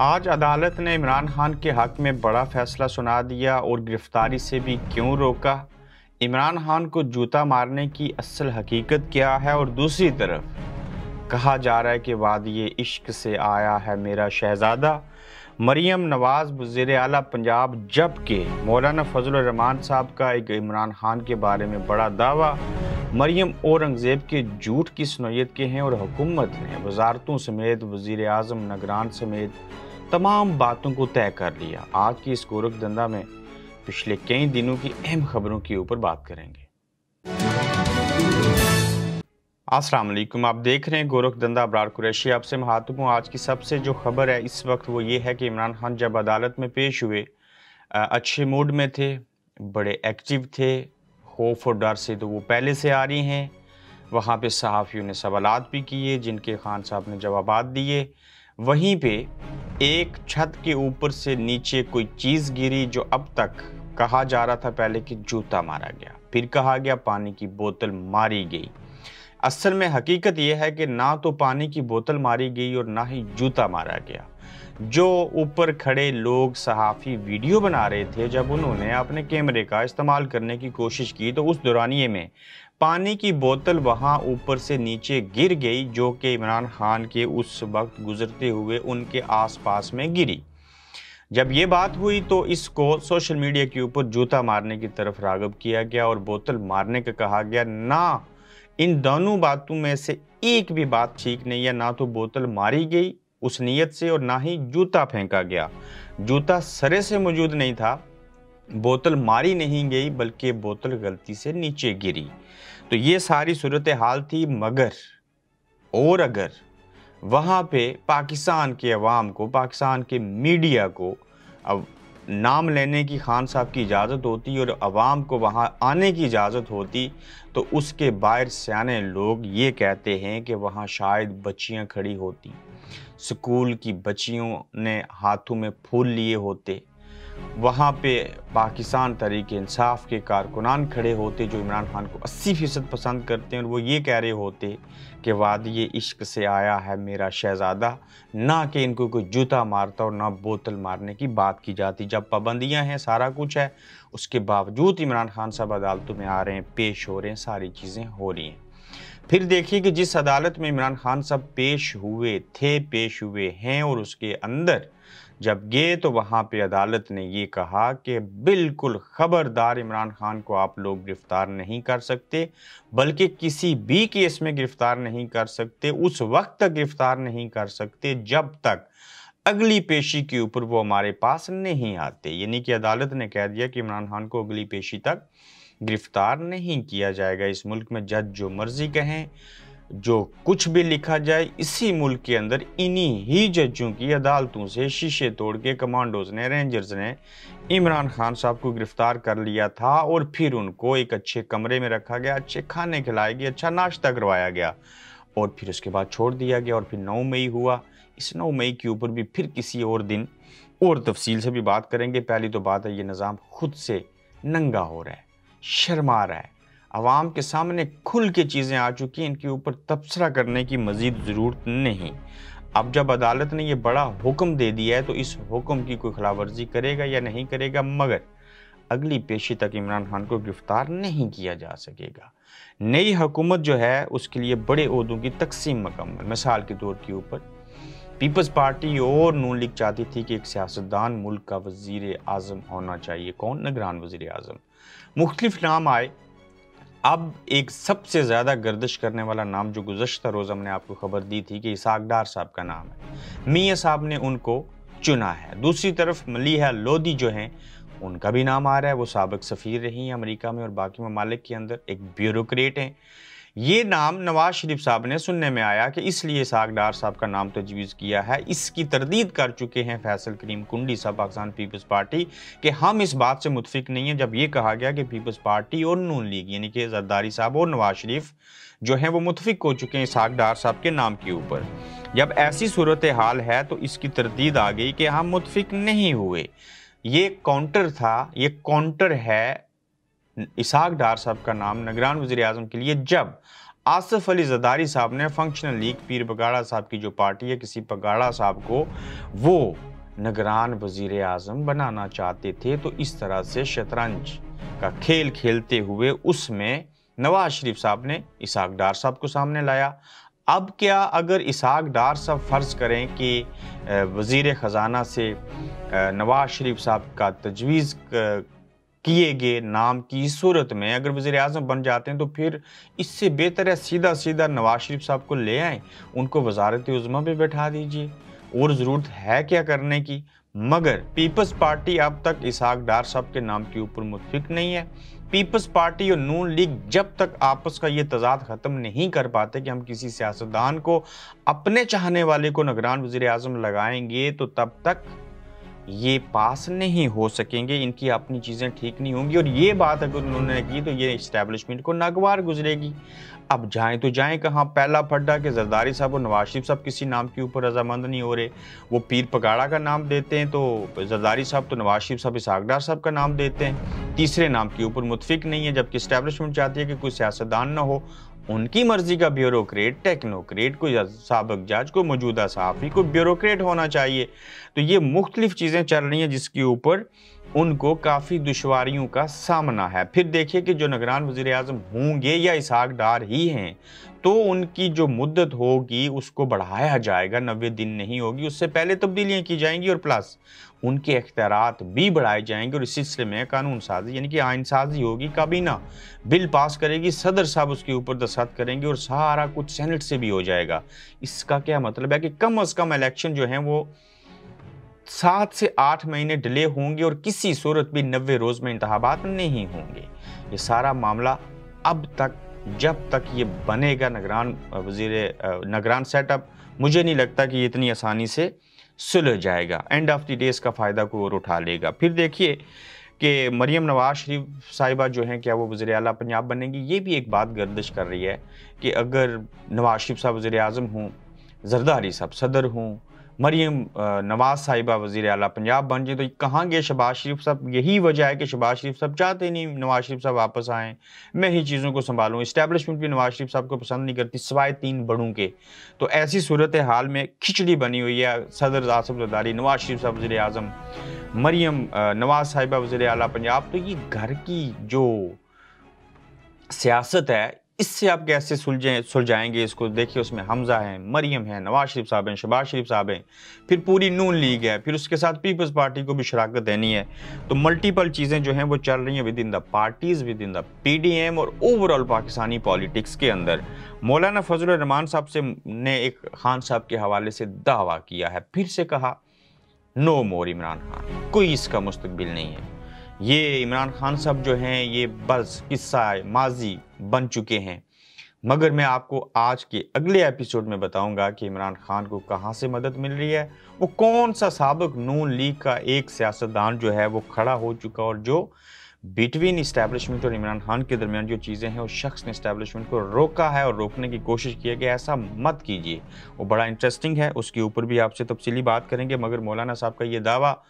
आज अदालत ने इमरान खान के हक में बड़ा फैसला सुना दिया और गिरफ्तारी से भी क्यों रोका। इमरान खान को जूता मारने की असल हकीकत क्या है और दूसरी तरफ कहा जा रहा है कि वादिये इश्क से आया है मेरा शहजादा। मरियम नवाज वज़ीर आला पंजाब, जबकि मौलाना फजलुर रहमान साहब का एक इमरान खान के बारे में बड़ा दावा। मरियम औरंगज़ेब के झूठ किस नौयत के हैं और हुकूमत ने वजारतों समेत वज़ीर आज़म निगरान समेत तमाम बातों को तय कर लिया। आज की इस गोरख धंधा में पिछले कई दिनों की अहम खबरों के ऊपर बात करेंगे। अस्सलाम वालेकुम, आप देख रहे हैं गोरख धंधा। अबरार कुरैशी आपसे मुखातिब हूँ। आज की सबसे जो खबर है इस वक्त वो ये है कि इमरान खान जब अदालत में पेश हुए अच्छे मूड में थे, बड़े एक्टिव थे। खौफ और डर से तो वो पहले से आ रही हैं। वहाँ पे सहाफ़ियों ने सवालात भी किए जिनके खान साहब ने जवाबात दिए। वहीं पे एक छत के ऊपर से नीचे कोई चीज़ गिरी जो अब तक कहा जा रहा था पहले कि जूता मारा गया, फिर कहा गया पानी की बोतल मारी गई। असल में हकीकत यह है कि ना तो पानी की बोतल मारी गई और ना ही जूता मारा गया। जो ऊपर खड़े लोग सहाफ़ी वीडियो बना रहे थे, जब उन्होंने अपने कैमरे का इस्तेमाल करने की कोशिश की तो उस दौरानिए में पानी की बोतल वहां ऊपर से नीचे गिर गई, जो कि इमरान खान के उस वक्त गुजरते हुए उनके आसपास में गिरी। जब ये बात हुई तो इसको सोशल मीडिया के ऊपर जूता मारने की तरफ राग़िब किया गया और बोतल मारने का कहा गया। ना इन दोनों बातों में से एक भी बात ठीक नहीं है। ना तो बोतल मारी गई उस नीयत से और ना ही जूता फेंका गया। जूता सरे से मौजूद नहीं था, बोतल मारी नहीं गई बल्कि बोतल गलती से नीचे गिरी। तो ये सारी सूरत हाल थी। मगर और अगर वहाँ पे पाकिस्तान के अवाम को, पाकिस्तान के मीडिया को अब नाम लेने की खान साहब की इजाज़त होती और अवाम को वहाँ आने की इजाज़त होती, तो उसके बाहर सियाने लोग ये कहते हैं कि वहाँ शायद बच्चियाँ खड़ी होती, स्कूल की बच्चियों ने हाथों में फूल लिए होते, वहाँ पे पाकिस्तान तहरीक इंसाफ के कारकुनान खड़े होते जो इमरान खान को 80% पसंद करते हैं और वो ये कह रहे होते कि वादिये इश्क से आया है मेरा शहज़ादा, ना कि इनको कोई जूता मारता और ना बोतल मारने की बात की जाती। जब पाबंदियां हैं, सारा कुछ है, उसके बावजूद इमरान खान साहब अदालतों में आ रहे हैं, पेश हो रहे हैं, सारी चीज़ें हो रही हैं। फिर देखिए कि जिस अदालत में इमरान खान साहब पेश हुए थे, पेश हुए हैं और उसके अंदर जब गए तो वहाँ पे अदालत ने ये कहा कि बिल्कुल खबरदार, इमरान खान को आप लोग गिरफ्तार नहीं कर सकते, बल्कि किसी भी केस में गिरफ्तार नहीं कर सकते, उस वक्त तक गिरफ्तार नहीं कर सकते जब तक अगली पेशी के ऊपर वो हमारे पास नहीं आते। यानी कि अदालत ने कह दिया कि इमरान खान को अगली पेशी तक गिरफ्तार नहीं किया जाएगा। इस मुल्क में जज जो मर्जी कहें, जो कुछ भी लिखा जाए, इसी मुल्क के अंदर इन्हीं ही जजों की अदालतों से शीशे तोड़ के कमांडोज ने, रेंजर्स ने इमरान खान साहब को गिरफ्तार कर लिया था और फिर उनको एक अच्छे कमरे में रखा गया, अच्छे खाने खिलाए गए, अच्छा नाश्ता करवाया गया और फिर उसके बाद छोड़ दिया गया। और फिर 9 मई हुआ। इस 9 मई के ऊपर भी फिर किसी और दिन और तफसील से भी बात करेंगे। पहली तो बात है, ये निज़ाम खुद से नंगा हो रहा है, शर्मा रहा है, अवाम के सामने खुल के चीज़ें आ चुकी हैं, इनके ऊपर तबसरा करने की मज़ीद ज़रूरत नहीं। अब जब अदालत ने ये बड़ा हुक्म दे दिया है तो इस हुक्म की कोई खिलाफवर्जी करेगा या नहीं करेगा, मगर अगली पेशी तक इमरान खान को गिरफ्तार नहीं किया जा सकेगा। नई हुकूमत जो है उसके लिए बड़े ओहदों की तकसीम मुकम्मल। मिसाल के तौर के ऊपर पीपल्स पार्टी और नून लीग चाहती थी कि एक सियासतदान मुल्क का वज़ीर आज़म होना चाहिए। कौन? निगरान वज़ीर आज़म। मुख्तलिफ नाम आए। अब एक सबसे ज़्यादा गर्दिश करने वाला नाम जो गुज़श्ता रोज़ हमने आपको खबर दी थी कि इसाक डार साहब का नाम है, मियाँ साहब ने उनको चुना है। दूसरी तरफ मलीहा लोधी जो हैं, उनका भी नाम आ रहा है। वो साबिक सफ़ीर रही हैं अमेरिका में और बाकी ममालिक के अंदर, एक ब्यूरोक्रेट हैं। ये नाम नवाज शरीफ साहब ने सुनने में आया कि इसलिए इसाक डार साहब का नाम तजवीज़ किया है। इसकी तरदीद कर चुके हैं फैसल करीम कुंडी साहब, पाकिस्तान पीपल्स पार्टी, कि हम इस बात से मुतफिक नहीं हैं जब ये कहा गया कि पीपल्स पार्टी और नून लीग यानी कि जरदारी साहब और नवाज शरीफ जो हैं वो मुतफिक हो चुके हैं इसाक डार साहब के नाम के ऊपर। जब ऐसी सूरत हाल है तो इसकी तरदीद आ गई कि हम मुतफिक नहीं हुए। ये काउंटर था, ये काउंटर है इसाक डार साहब का नाम निगरान वज़ीर आज़म के लिए, जब आसिफ अली जरदारी साहब ने फंक्शनल लीग पीर बगाड़ा साहब की जो पार्टी है, किसी बगाड़ा साहब को वो निगरान वज़ीर आज़म बनाना चाहते थे, तो इस तरह से शतरंज का खेल खेलते हुए उसमें नवाज शरीफ साहब ने इसहाक डार साहब को सामने लाया। अब क्या अगर इसहाक डार साहब फ़र्ज़ करें कि वज़ीर ख़जाना से नवाज शरीफ साहब का तजवीज़ किए गए नाम की सूरत में अगर वज़ीर आज़म बन जाते हैं, तो फिर इससे बेहतर है सीधा सीधा नवाज शरीफ साहब को ले आएँ, उनको वज़ारत-ए-उज़्मा पे बैठा दीजिए, और ज़रूरत है क्या करने की। मगर पीपल्स पार्टी अब तक इसहाक डार साहब के नाम के ऊपर मुत्फिक नहीं है। पीपल्स पार्टी और नून लीग जब तक आपस का ये तज़ाद ख़त्म नहीं कर पाते कि हम किसी सियासतदान को, अपने चाहने वाले को निगरान वज़ीर आज़म लगाएंगे, तो तब तक ये पास नहीं हो सकेंगे, इनकी अपनी चीज़ें ठीक नहीं होंगी, और ये बात अगर उन्होंने की तो ये इस्टेब्लिशमेंट को नागवार गुजरेगी। अब जाएं तो जाएं कहाँ। पहला फड्डा कि जरदारी साहब और नवाज शरीफ साहब किसी नाम के ऊपर रजामंद नहीं हो रहे। वो पीर पगाड़ा का नाम देते हैं तो जरदारी साहब, तो नवाज शरीफ साहब इसहाक डार साहब का नाम देते हैं। तीसरे नाम के ऊपर मुतफिक नहीं है, जबकि इस्टेब्लिशमेंट चाहती है कि कोई सियासतदान ना हो, उनकी मर्जी का ब्यूरोक्रेट, टेक्नोक्रेट, कोई साबिक जज, कोई मौजूदा सहाफ़ी, कोई ब्यूरोक्रेट होना चाहिए। तो ये मुख्तलिफ चीज़ें चल रही हैं जिसके ऊपर उनको काफ़ी दुश्वारियों का सामना है। फिर देखिए कि जो निगरान वज़ीर आज़म होंगे या इसहाक डार ही हैं, तो उनकी जो मुद्दत होगी उसको बढ़ाया जाएगा, 90 दिन नहीं होगी, उससे पहले तब्दीलियाँ की जाएंगी, और प्लस उनके इख्तियारात भी बढ़ाए जाएंगे। और इस सिलसिले में कानून साजी यानी कि आइन साजी होगी, काबीना बिल पास करेगी, सदर साहब उसके ऊपर दस्तखत करेंगे, और सारा कुछ सेनेट से भी हो जाएगा। इसका क्या मतलब है कि कम अज़ कम इलेक्शन जो हैं वो 7 से 8 महीने डिले होंगे, और किसी सूरत भी 90 रोज़ में इंतखाबात नहीं होंगे। ये सारा मामला अब तक, जब तक ये बनेगा निगरान सेटअप, मुझे नहीं लगता कि ये इतनी आसानी से सुलझ जाएगा। एंड ऑफ द डे इसका फ़ायदा कोई और उठा लेगा। फिर देखिए कि मरियम नवाज शरीफ साहिबा जो हैं, क्या वो वज़ीर आला पंजाब बनेंगी। ये भी एक बात गर्दिश कर रही है कि अगर नवाज शरीफ साहब वज़ीर आज़म हों, जरदारी साहब सदर हों, मरियम नवाज साहिबा वज़ीर आला पंजाब बन जाए, तो कहाँ गए शहबाज शरीफ साहब। यही वजह है कि शहबाज शरीफ साहब चाहते नहीं नवाज शरीफ साहब वापस आएँ, मैं ही चीज़ों को संभालूँ। इस्टेब्लिशमेंट भी नवाज शरीफ साहब को पसंद नहीं करती, सिवाय 3 बड़ों के। तो ऐसी सूरत हाल में खिचड़ी बनी हुई है। सदर आसिफ जरदारी, नवाज शरीफ साहब वज़ीर आज़म, मरियम नवाज साहिबा वज़ीर आला पंजाब। तो ये घर की जो सियासत है, इससे आप कैसे सुलझाएंगे इसको। देखिए उसमें हमजा हैं, मरियम हैं, नवाज शरीफ साहब हैं, शहबाज शरीफ साहब हैं, फिर पूरी नून लीग है, फिर उसके साथ पीपल्स पार्टी को भी शराकत देनी है। तो मल्टीपल चीज़ें जो हैं वो चल रही हैं with in the parties, with in the PDM और ओवरऑल पाकिस्तानी पॉलिटिक्स के अंदर। मौलाना फजलुर रहमान साहब से ने एक खान साहब के हवाले से दावा किया है, फिर से कहा नो मोर इमरान खान, कोई इसका मुस्तकबिल नहीं है। ये इमरान खान साहब जो हैं ये बस किस्सा माजी बन चुके हैं। मगर मैं आपको आज के अगले एपिसोड में बताऊंगा कि इमरान खान को कहां से मदद मिल रही है, वो कौन सा साबिक नून लीग का एक सियासतदान जो है वो खड़ा हो चुका, और जो बिटवीन इस्टेब्लिशमेंट और इमरान खान के दरमियान जो चीज़ें हैं उस शख्स ने इस्टेब्लिशमेंट को रोका है और रोकने की कोशिश की है कि ऐसा मत कीजिए। वो बड़ा इंटरेस्टिंग है, उसके ऊपर भी आपसे तफसीली बात करेंगे। मगर मौलाना साहब का ये दावा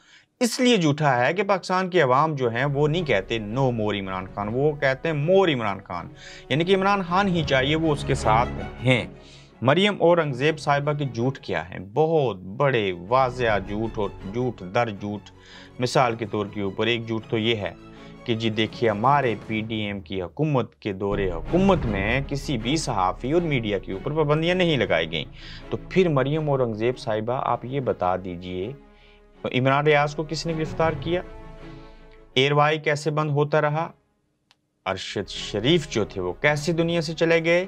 इसलिए झूठा है कि पाकिस्तान के अवाम जो हैं वो नहीं कहते नो मोर इमरान खान, वो कहते हैं मोर इमरान खान, यानी कि इमरान खान ही चाहिए, वो उसके साथ हैं। मरियम औरंगज़ेब साहिबा के झूठ क्या हैं, बहुत बड़े वाज़ेह झूठ और झूठ दर झूठ। मिसाल के तौर के ऊपर एक झूठ तो ये है कि जी देखिए हमारे PDM की हुकूमत के दौरे हुकूमत में किसी भी सहाफ़ी और मीडिया के ऊपर पाबंदियाँ नहीं लगाई गई। तो फिर मरियम औरंगज़ेब साहिबा आप ये बता दीजिए, इमरान रियाज को किसने गिरफ्तार किया, एयरवाई कैसे बंद होता रहा, अरशद शरीफ जो थे वो कैसे दुनिया से चले गए,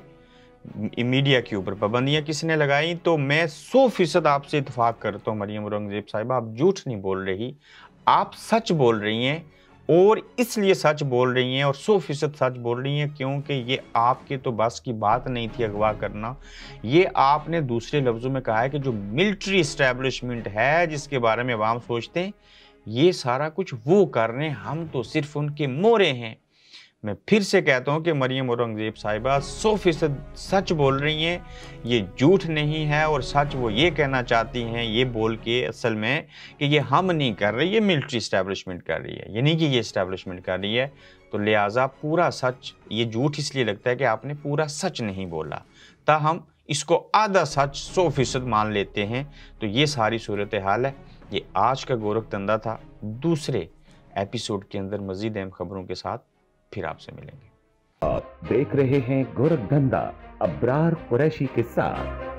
मीडिया के ऊपर पाबंदियां किसने लगाई। तो मैं 100% आपसे इत्तेफाक करता हूँ मरियम औरंगज़ेब साहिबा, आप झूठ नहीं बोल रही, आप सच बोल रही हैं। और इसलिए सच बोल रही हैं और 100% सच बोल रही हैं क्योंकि ये आपके तो बस की बात नहीं थी अगवा करना। ये आपने दूसरे लफ्ज़ों में कहा है कि जो मिलिट्री इस्टेब्लिशमेंट है जिसके बारे में अवाम सोचते हैं ये सारा कुछ वो कर रहे हैं, हम तो सिर्फ उनके मोरे हैं। मैं फिर से कहता हूँ कि मरियम औरंगज़ेब साहिबा 100% सच बोल रही हैं, ये झूठ नहीं है। और सच वो ये कहना चाहती हैं ये बोल के असल में कि ये हम नहीं कर रहे, ये मिलिट्री इस्टेब्लिशमेंट कर रही है, ये नहीं कि ये इस्टेब्लिशमेंट कर रही है। तो लिहाजा पूरा सच, ये झूठ इसलिए लगता है कि आपने पूरा सच नहीं बोला, ताहम इसको आधा सच 100% मान लेते हैं। तो ये सारी सूरत हाल है। ये आज का गोरख धंधा था। दूसरे एपिसोड के अंदर मजीद अहम खबरों के साथ फिर आपसे मिलेंगे। आप देख रहे हैं गोरख धंधा अब्रार कुरैशी के साथ।